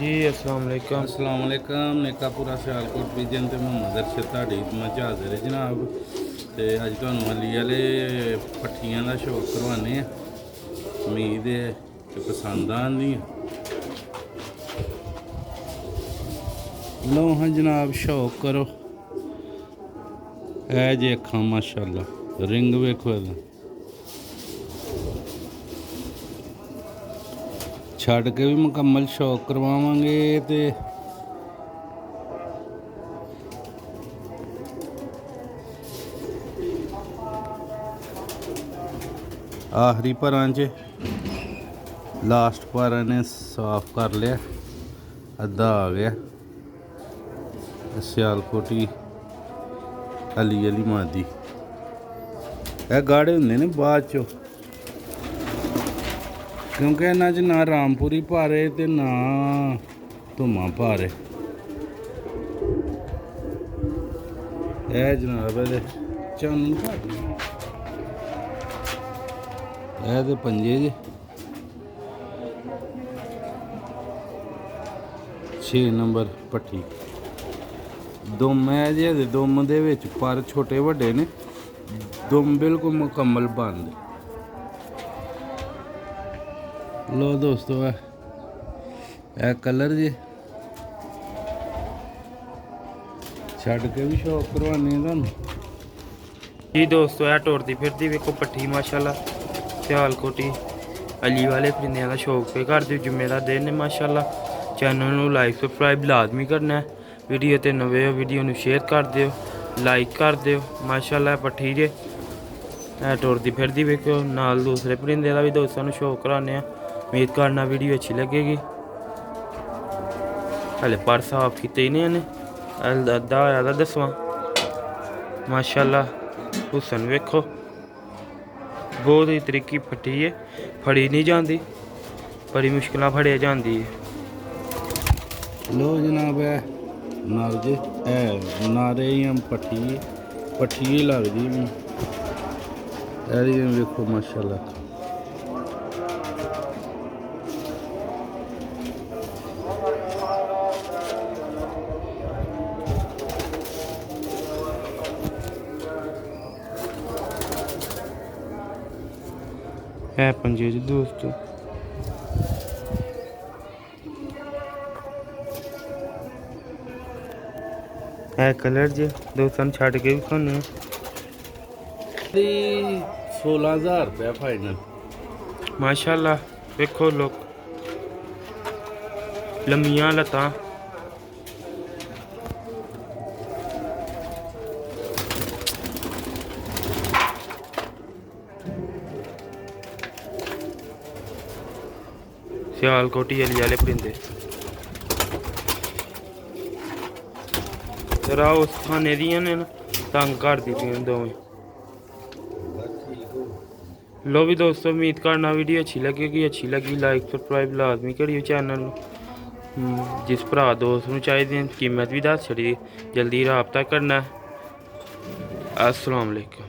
जी अस्सलाम वालेकुम नेकापुरा सियालकोट विजन ते मोहम्मद अरशद ਤੁਹਾਡੀ ਮੱਝ ਹਾਜ਼ਰ ਹੈ जनाब। ਤੇ ਅੱਜ ਤੁਹਾਨੂੰ ਅਲੀ ਵਾਲੇ ਪੱਠੀਆਂ ਦਾ ਸ਼ੌਕ ਕਰਵਾਉਂਦੇ ਆ। ਉਮੀਦ ਹੈ ਕਿ ਪਸੰਦ ਆਉਂਦੀਆਂ। ਲਓ ਹਾਂ जनाब, ਸ਼ੌਕ ਕਰੋ। ਇਹ ਜੇ ਅੱਖਾਂ ਮਾਸ਼ਾਅੱਲਾ, ਰਿੰਗ ਵੇਖੋ ਇਹਦਾ। ਛੱਡ ਕੇ ਵੀ ਮੁਕੰਮਲ ਸ਼ੌਕ ਕਰਵਾਵਾਂਗੇ। ਤੇ ਆਖਰੀ ਭਰਾਂ 'ਚ ਲਾਸਟ ਭਰਾ ਨੇ ਸਾਫ਼ ਕਰ ਲਿਆ, ਅੱਧਾ ਆ ਗਿਆ। ਸਿਆਲਕੋਟੀ ਅਲੀ ਅਲੀ ਮਾਦੀ। ਇਹ ਗਾੜੇ ਹੁੰਦੇ ਨੇ ਬਾਅਦ 'ਚੋਂ, ਕਿਉਂਕਿ ਇਹਨਾਂ 'ਚ ਨਾ ਰਾਮਪੁਰੀ ਭਾਰੇ ਤੇ ਨਾ ਧੁਮਾ ਭਾਰੇ। ਇਹ ਜਨਾਬ ਇਹਦੇ ਚਾਨਣ ਘੱਟ, ਇਹਦੇ ਪੰਜੇ ਜੇ 6 ਨੰਬਰ ਪੱਠੀ। ਦੁਮ ਹੈ ਜੇ ਦੁਮ ਦੇ ਵਿੱਚ ਪਰ ਛੋਟੇ ਵੱਡੇ ਨੇ, ਦੁਮ ਬਿਲਕੁਲ ਮੁਕੰਮਲ ਬੰਦ। लो दोस्तों, है कलर जे छड़ के भी शौक करवाने तुहानू जी दोस्तों, है टुरदी फिरदी वेखो पट्ठी माशाल्लाह। सियालकोटी अली वाले परिंदे का शौक पे कर दिओ, जुम्मेदार दिन है माशाल्लाह। चैनल नू लाइक सबसक्राइब लाजमी करना है। वीडियो ते नवे हो वीडियो नू शेयर कर दिओ, लाइक कर दिओ माशाल्लाह। पट्ठी जे है टुरदी फिरदी वेखो, नाल दूसरे परिंदे का भी दोस्तों नू शौक कराने। उम्मीद करना वीडियो अच्छी लगेगी। हले पर साफ किते ही नहीं, अद्धा होया 10वां माशाल्लाह। हुसन वेखो, बहुत ही तरीकी फटी है, फड़ी नहीं जाती, बड़ी मुश्किल फड़िया जाती है। लो जनाब, है नाल जे है नारे ही पट्ठी ही लगदी भी वेखो माशाल्लाह। है पंजे जी दोस्तों, है कलर जी दोस्तों छड़ के भी खाने 16,000 रुपया फाइनल माशाल्लाह। वेखो लोग लम्मियां लत्तां, सियालकोटी अली वाले परिंदे जरा उस खाने दियां ने ना तंग कर दी दोवें। लो भी दोस्तों, उम्मीद करना वीडियो अच्छी लगेगी। अच्छी लगी लाइक सब्सक्राइब लाजमी करियो चैनल। जिस भरा दोस्त नूं चाहिए कीमत भी दस छड़ी, जल्दी रबता करना। अस्सलाम वालेकुम।